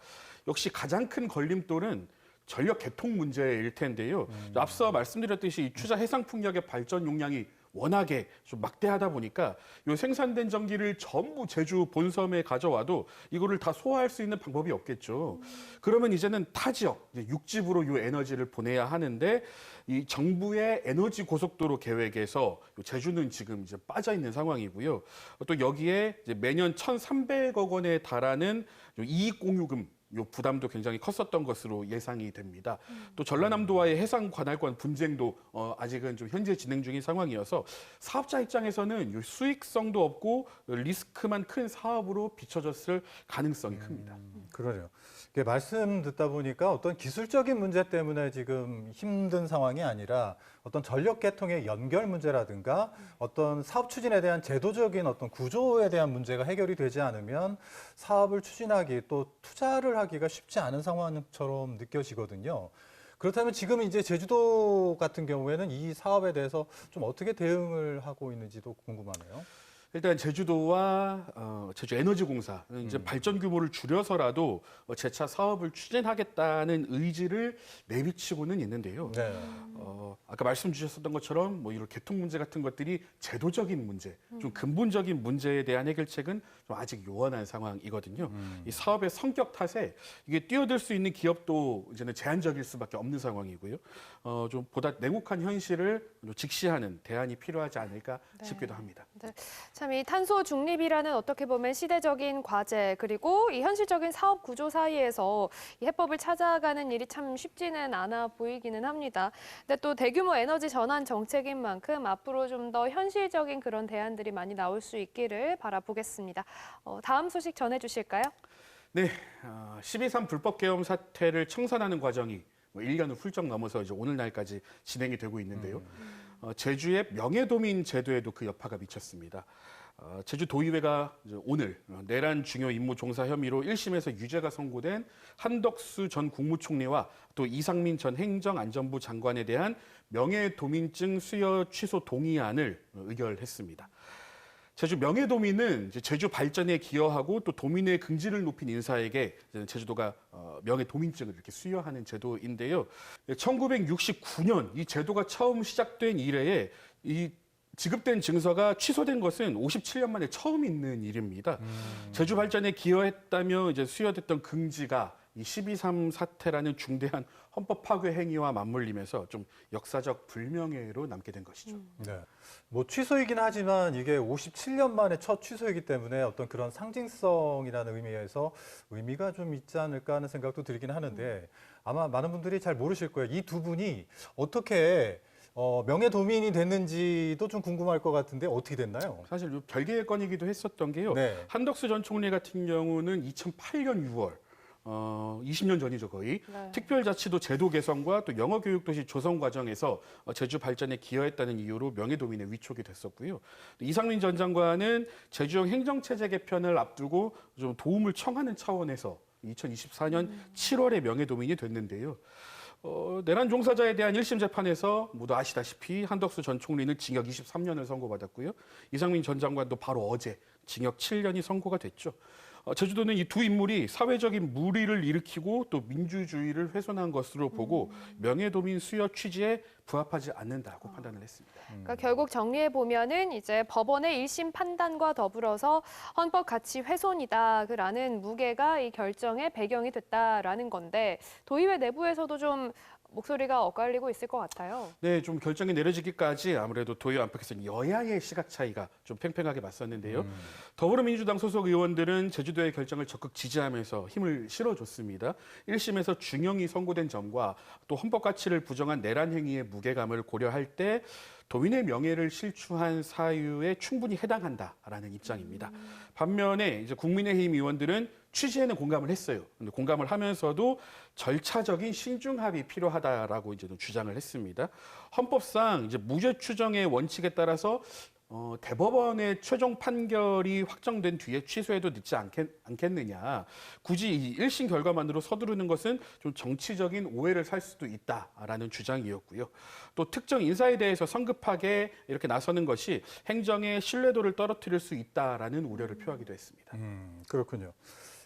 역시 가장 큰 걸림돌은 전력 개통 문제일 텐데요. 앞서 말씀드렸듯이 이 추자 해상풍력의 발전 용량이 워낙에 좀 막대하다 보니까 이 생산된 전기를 전부 제주 본섬에 가져와도 이거를 다 소화할 수 있는 방법이 없겠죠. 그러면 이제는 타 지역, 육지부로 이 에너지를 보내야 하는데 이 정부의 에너지 고속도로 계획에서 제주는 지금 이제 빠져 있는 상황이고요. 또 여기에 이제 매년 1,300억 원에 달하는 이익 공유금 요 부담도 굉장히 컸었던 것으로 예상이 됩니다. 또 전라남도와의 해상 관할권 분쟁도 아직은 좀 현재 진행 중인 상황이어서 사업자 입장에서는 요 수익성도 없고 리스크만 큰 사업으로 비춰졌을 가능성이 큽니다. 그러네요. 이게 말씀 듣다 보니까 어떤 기술적인 문제 때문에 지금 힘든 상황이 아니라 어떤 전력 계통의 연결 문제라든가 어떤 사업 추진에 대한 제도적인 어떤 구조에 대한 문제가 해결이 되지 않으면 사업을 추진하기 또 투자를 하기가 쉽지 않은 상황처럼 느껴지거든요. 그렇다면 지금 이제 제주도 같은 경우에는 이 사업에 대해서 좀 어떻게 대응을 하고 있는지도 궁금하네요. 일단 제주도와 제주에너지공사 이제 발전 규모를 줄여서라도 재차 사업을 추진하겠다는 의지를 내비치고는 있는데요. 아까 말씀 주셨었던 것처럼 뭐 이런 개통 문제 같은 것들이 제도적인 문제, 좀 근본적인 문제에 대한 해결책은 좀 아직 요원한 상황이거든요. 이 사업의 성격 탓에 이게 뛰어들 수 있는 기업도 이제는 제한적일 수밖에 없는 상황이고요. 좀 보다 냉혹한 현실을 직시하는 대안이 필요하지 않을까 싶기도 합니다. 자, 참 이 탄소 중립이라는 어떻게 보면 시대적인 과제 그리고 이 현실적인 사업 구조 사이에서 이 해법을 찾아가는 일이 참 쉽지는 않아 보이기는 합니다. 근데 또 대규모 에너지 전환 정책인 만큼 앞으로 좀 더 현실적인 그런 대안들이 많이 나올 수 있기를 바라보겠습니다. 다음 소식 전해주실까요? 네, 12.3 불법 계엄 사태를 청산하는 과정이 1년을 훌쩍 넘어서 이제 오늘날까지 진행이 되고 있는데요. 제주의 명예도민 제도에도 그 여파가 미쳤습니다. 제주도의회가 오늘 내란 중요 임무 종사 혐의로 1심에서 유죄가 선고된 한덕수 전 국무총리와 또 이상민 전 행정안전부 장관에 대한 명예도민증 수여 취소 동의안을 의결했습니다. 제주 명예도민은 이제 제주 발전에 기여하고 또 도민의 긍지를 높인 인사에게 제주도가 명예도민증을 이렇게 수여하는 제도인데요. 1969년 이 제도가 처음 시작된 이래에 이 지급된 증서가 취소된 것은 57년 만에 처음 있는 일입니다. 제주 발전에 기여했다며 이제 수여됐던 긍지가 이 12.3 사태라는 중대한 헌법 파괴 행위와 맞물리면서 좀 역사적 불명예로 남게 된 것이죠. 네. 뭐 취소이긴 하지만 이게 57년 만에 첫 취소이기 때문에 어떤 그런 상징성이라는 의미에서 의미가 좀 있지 않을까 하는 생각도 들긴 하는데 아마 많은 분들이 잘 모르실 거예요. 이 두 분이 어떻게 명예도민이 됐는지도 좀 궁금할 것 같은데 어떻게 됐나요? 사실 별개의 건이기도 했었던 게요. 네. 한덕수 전 총리 같은 경우는 2008년 6월 20년 전이죠 거의. 네. 특별자치도 제도 개선과 또 영어교육도시 조성 과정에서 제주 발전에 기여했다는 이유로 명예도민에 위촉이 됐었고요. 이상민 전 장관은 제주형 행정체제 개편을 앞두고 좀 도움을 청하는 차원에서 2024년 7월에 명예도민이 됐는데요. 내란 종사자에 대한 1심 재판에서 모두 아시다시피 한덕수 전 총리는 징역 23년을 선고받았고요. 이상민 전 장관도 바로 어제 징역 7년이 선고가 됐죠. 제주도는 이 두 인물이 사회적인 물의를 일으키고 또 민주주의를 훼손한 것으로 보고 명예도민 수여 취지에 부합하지 않는다고 판단을 했습니다. 그러니까 결국 정리해 보면은 이제 법원의 1심 판단과 더불어서 헌법 가치 훼손이다라는 무게가 이 결정의 배경이 됐다라는 건데 도의회 내부에서도 좀 목소리가 엇갈리고 있을 것 같아요. 네, 좀 결정이 내려지기까지 아무래도 도의회 안팎에서 여야의 시각 차이가 좀 팽팽하게 맞섰는데요. 더불어민주당 소속 의원들은 제주도의 결정을 적극 지지하면서 힘을 실어줬습니다. 1심에서 중형이 선고된 점과 또 헌법 가치를 부정한 내란 행위의 무게감을 고려할 때 도민의 명예를 실추한 사유에 충분히 해당한다라는 입장입니다. 반면에 이제 국민의힘 의원들은 취지에는 공감을 했어요. 근데 공감을 하면서도 절차적인 신중합이 필요하다라고 이제 주장을 했습니다. 헌법상 이제 무죄 추정의 원칙에 따라서 대법원의 최종 판결이 확정된 뒤에 취소해도 늦지 않겠느냐. 굳이 이 1심 결과만으로 서두르는 것은 좀 정치적인 오해를 살 수도 있다라는 주장이었고요. 또 특정 인사에 대해서 성급하게 이렇게 나서는 것이 행정의 신뢰도를 떨어뜨릴 수 있다라는 우려를 표하기도 했습니다. 그렇군요.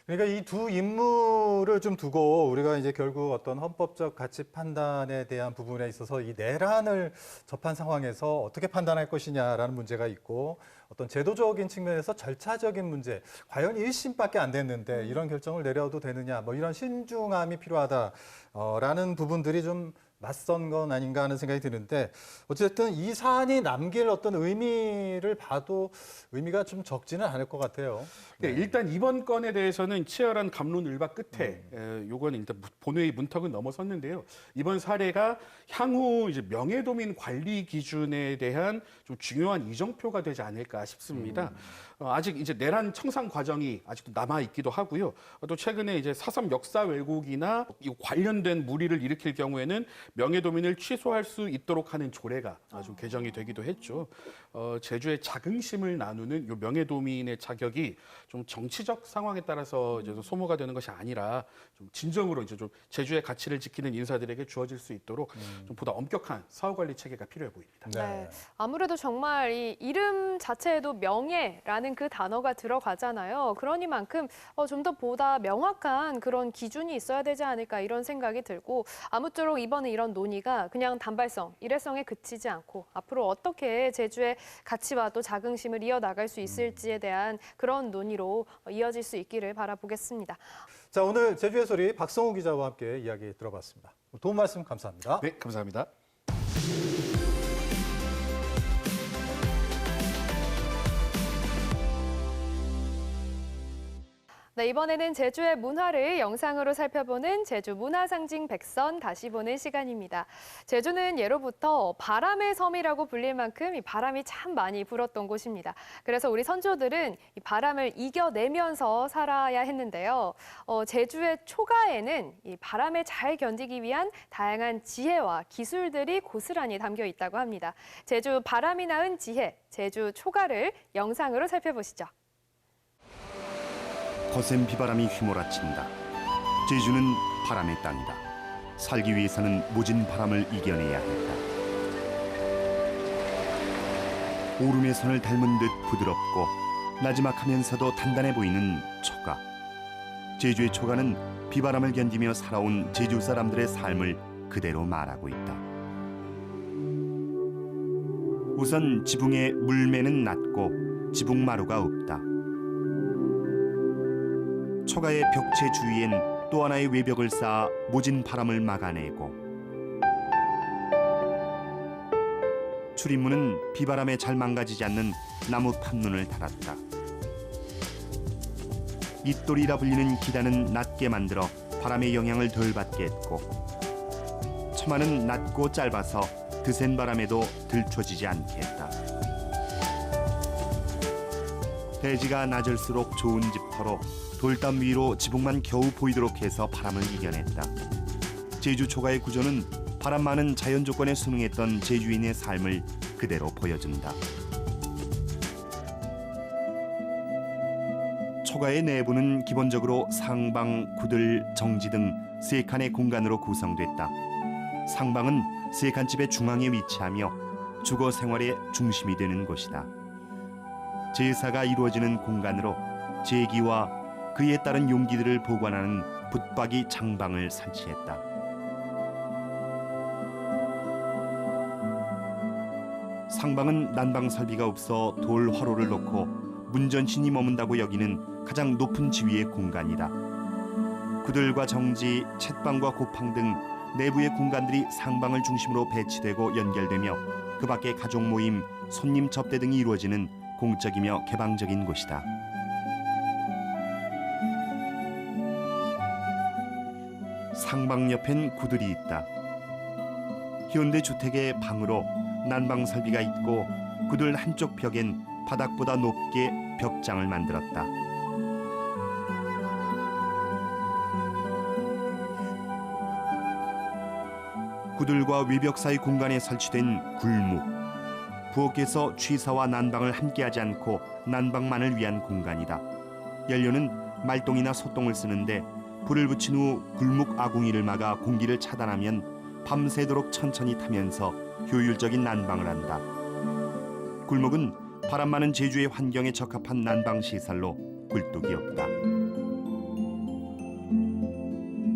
그러니까 이 두 인물을 좀 두고 우리가 이제 결국 어떤 헌법적 가치 판단에 대한 부분에 있어서 이 내란을 접한 상황에서 어떻게 판단할 것이냐라는 문제가 있고 어떤 제도적인 측면에서 절차적인 문제, 과연 1심밖에 안 됐는데 이런 결정을 내려도 되느냐, 뭐 이런 신중함이 필요하다라는 부분들이 좀 맞선 건 아닌가 하는 생각이 드는데 어쨌든 이 사안이 남길 어떤 의미를 봐도 의미가 좀 적지는 않을 것 같아요. 네, 일단 이번 건에 대해서는 치열한 갑론을박 끝에 요거는 일단 본회의 문턱은 넘어섰는데요. 이번 사례가 향후 이제 명예도민 관리 기준에 대한 좀 중요한 이정표가 되지 않을까 싶습니다. 아직 이제 내란 청산 과정이 아직도 남아 있기도 하고요. 또 최근에 이제 4.3 역사 왜곡이나 이 관련된 무리를 일으킬 경우에는 명예도민을 취소할 수 있도록 하는 조례가 좀 개정이 되기도 했죠. 제주의 자긍심을 나누는 이 명예도민의 자격이 좀 정치적 상황에 따라서 이제 소모가 되는 것이 아니라 좀 진정으로 이제 좀 제주의 가치를 지키는 인사들에게 주어질 수 있도록 좀 보다 엄격한 사후관리 체계가 필요해 보입니다. 네. 아무래도 정말 이 이름 자체에도 명예라는 그 단어가 들어가잖아요. 그러니만큼 좀 더 보다 명확한 그런 기준이 있어야 되지 않을까 이런 생각이 들고 아무쪼록 이번에 이런 논의가 그냥 단발성, 일회성에 그치지 않고 앞으로 어떻게 제주의 가치와 또 자긍심을 이어나갈 수 있을지에 대한 그런 논의로 이어질 수 있기를 바라보겠습니다. 자, 오늘 제주의 소리 박성우 기자와 함께 이야기 들어봤습니다. 도움 말씀 감사합니다. 네, 감사합니다. 네, 이번에는 제주의 문화를 영상으로 살펴보는 제주 문화상징 백선 다시 보는 시간입니다. 제주는 예로부터 바람의 섬이라고 불릴 만큼 이 바람이 참 많이 불었던 곳입니다. 그래서 우리 선조들은 이 바람을 이겨내면서 살아야 했는데요. 제주의 초가에는 이 바람에 잘 견디기 위한 다양한 지혜와 기술들이 고스란히 담겨 있다고 합니다. 제주 바람이 낳은 지혜, 제주 초가를 영상으로 살펴보시죠. 거센 비바람이 휘몰아친다. 제주는 바람의 땅이다. 살기 위해서는 모진 바람을 이겨내야 했다. 오름의 선을 닮은 듯 부드럽고 나지막하면서도 단단해 보이는 초가. 제주의 초가는 비바람을 견디며 살아온 제주 사람들의 삶을 그대로 말하고 있다. 우선 지붕에 물매는 낮고 지붕마루가 없다. 초가의 벽체 주위엔 또 하나의 외벽을 쌓아 모진 바람을 막아내고 출입문은 비바람에 잘 망가지지 않는 나무 판눈을 달았다. 잇돌이라 불리는 기단은 낮게 만들어 바람의 영향을 덜 받게 했고 처마는 낮고 짧아서 드센 바람에도 들춰지지 않게 했다. 대지가 낮을수록 좋은 집터로 돌담 위로 지붕만 겨우 보이도록 해서 바람을 이겨냈다. 제주 초가의 구조는 바람 많은 자연 조건에 순응했던 제주인의 삶을 그대로 보여준다. 초가의 내부는 기본적으로 상방, 구들, 정지 등 세 칸의 공간으로 구성됐다. 상방은 세 칸집의 중앙에 위치하며 주거 생활의 중심이 되는 곳이다. 제사가 이루어지는 공간으로 제기와 그에 따른 용기들을 보관하는 붙박이 장방을 설치했다. 상방은 난방 설비가 없어 돌 화로를 놓고 문전신이 머문다고 여기는 가장 높은 지위의 공간이다. 구들과 정지, 챗방과 고팡 등 내부의 공간들이 상방을 중심으로 배치되고 연결되며 그 밖에 가족 모임, 손님 접대 등이 이루어지는 공적이며 개방적인 곳이다. 상방 옆엔 구들이 있다. 현대 주택의 방으로 난방 설비가 있고 구들 한쪽 벽엔 바닥보다 높게 벽장을 만들었다. 구들과 외벽 사이 공간에 설치된 굴묵. 부엌에서 취사와 난방을 함께하지 않고 난방만을 위한 공간이다. 연료는 말똥이나 소똥을 쓰는데 불을 붙인 후 굴묵 아궁이를 막아 공기를 차단하면 밤새도록 천천히 타면서 효율적인 난방을 한다. 굴묵은 바람 많은 제주의 환경에 적합한 난방 시설로 굴뚝이 없다.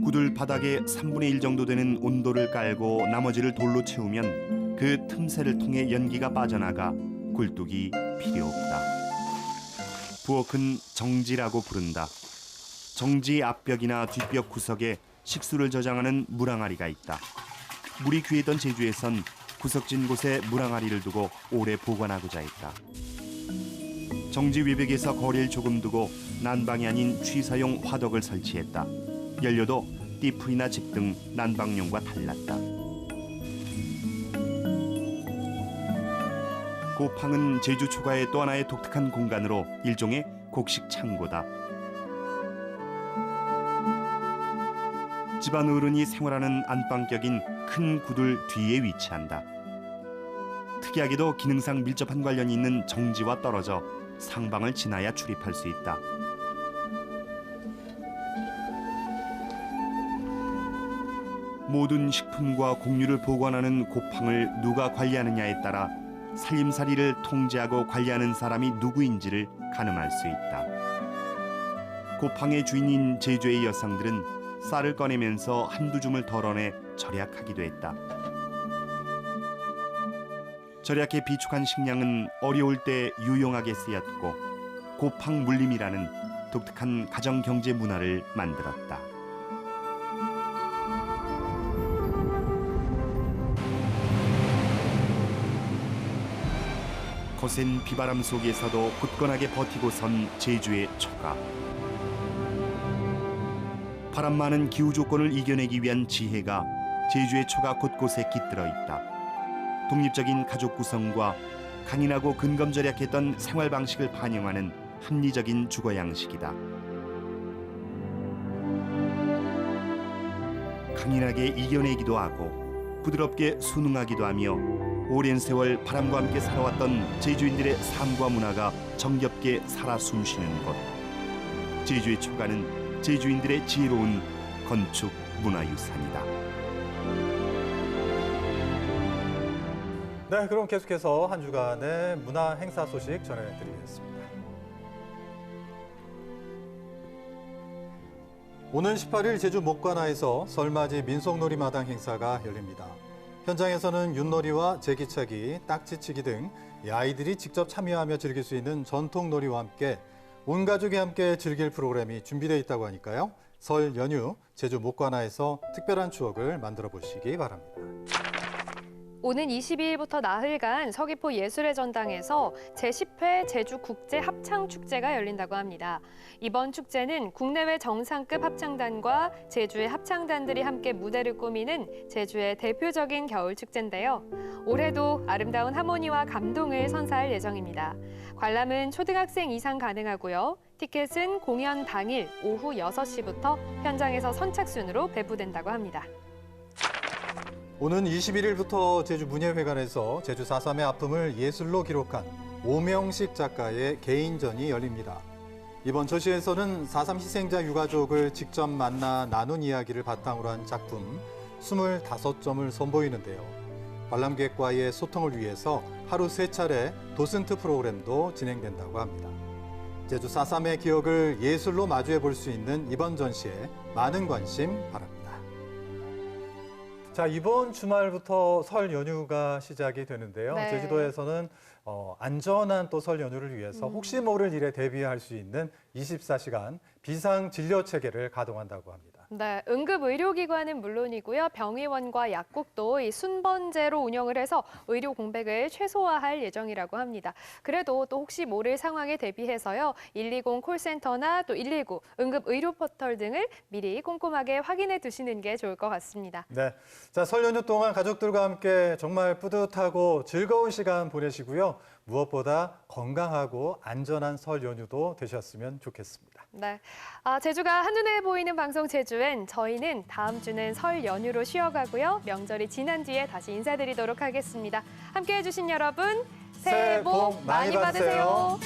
구들 바닥에 3분의 1 정도 되는 온도를 깔고 나머지를 돌로 채우면 그 틈새를 통해 연기가 빠져나가 굴뚝이 필요 없다. 부엌은 정지라고 부른다. 정지 앞벽이나 뒷벽 구석에 식수를 저장하는 물항아리가 있다. 물이 귀했던 제주에선 구석진 곳에 물항아리를 두고 오래 보관하고자 했다. 정지 외벽에서 거리를 조금 두고 난방이 아닌 취사용 화덕을 설치했다. 연료도 띠풀이나 집 등 난방용과 달랐다. 고팡은 제주 초가의 또 하나의 독특한 공간으로 일종의 곡식 창고다. 집안 어른이 생활하는 안방격인 큰 구들 뒤에 위치한다. 특이하게도 기능상 밀접한 관련이 있는 정지와 떨어져 상방을 지나야 출입할 수 있다. 모든 식품과 곡류를 보관하는 고팡을 누가 관리하느냐에 따라 살림살이를 통제하고 관리하는 사람이 누구인지를 가늠할 수 있다. 고팡의 주인인 제주의 여성들은 쌀을 꺼내면서 한두 줌을 덜어내 절약하기도 했다. 절약해 비축한 식량은 어려울 때 유용하게 쓰였고 고팡 물림이라는 독특한 가정경제 문화를 만들었다. 거센 비바람 속에서도 굳건하게 버티고 선 제주의 초가. 바람 많은 기후 조건을 이겨내기 위한 지혜가 제주의 초가 곳곳에 깃들어 있다. 독립적인 가족 구성과 강인하고 근검절약했던 생활 방식을 반영하는 합리적인 주거 양식이다. 강인하게 이겨내기도 하고 부드럽게 순응하기도 하며 오랜 세월 바람과 함께 살아왔던 제주인들의 삶과 문화가 정겹게 살아 숨쉬는 곳. 제주의 초가는 제주인들의 지혜로운 건축 문화유산이다. 네, 그럼 계속해서 한 주간의 문화 행사 소식 전해드리겠습니다. 오는 18일 제주 목관화에서 설맞이 민속놀이마당 행사가 열립니다. 현장에서는 윷놀이와 제기차기, 딱지치기 등 아이들이 직접 참여하며 즐길 수 있는 전통놀이와 함께 온 가족이 함께 즐길 프로그램이 준비되어 있다고 하니까요. 설 연휴 제주 목관화에서 특별한 추억을 만들어 보시기 바랍니다. 오는 22일부터 나흘간 서귀포 예술의 전당에서 제10회 제주국제합창축제가 열린다고 합니다. 이번 축제는 국내외 정상급 합창단과 제주의 합창단들이 함께 무대를 꾸미는 제주의 대표적인 겨울축제인데요. 올해도 아름다운 하모니와 감동을 선사할 예정입니다. 관람은 초등학생 이상 가능하고요. 티켓은 공연 당일 오후 6시부터 현장에서 선착순으로 배부된다고 합니다. 오는 21일부터 제주문예회관에서 제주 4.3의 아픔을 예술로 기록한 오명식 작가의 개인전이 열립니다. 이번 전시회에서는 4.3 희생자 유가족을 직접 만나 나눈 이야기를 바탕으로 한 작품 25점을 선보이는데요. 관람객과의 소통을 위해서 하루 3차례 도슨트 프로그램도 진행된다고 합니다. 제주 4.3의 기억을 예술로 마주해 볼 수 있는 이번 전시에 많은 관심 바랍니다. 자, 이번 주말부터 설 연휴가 시작이 되는데요. 네. 제주도에서는 안전한 또 설 연휴를 위해서 혹시 모를 일에 대비할 수 있는 24시간 비상 진료 체계를 가동한다고 합니다. 네, 응급 의료기관은 물론이고요. 병의원과 약국도 이 순번제로 운영을 해서 의료 공백을 최소화할 예정이라고 합니다. 그래도 또 혹시 모를 상황에 대비해서요. 120 콜센터나 또 119 응급 의료 포털 등을 미리 꼼꼼하게 확인해 두시는 게 좋을 것 같습니다. 네, 자, 설 연휴 동안 가족들과 함께 정말 뿌듯하고 즐거운 시간 보내시고요. 무엇보다 건강하고 안전한 설 연휴도 되셨으면 좋겠습니다. 네, 제주가 한눈에 보이는 방송 제주엔 저희는 다음 주는 설 연휴로 쉬어가고요. 명절이 지난 뒤에 다시 인사드리도록 하겠습니다. 함께해 주신 여러분, 새해 복 많이 받으세요.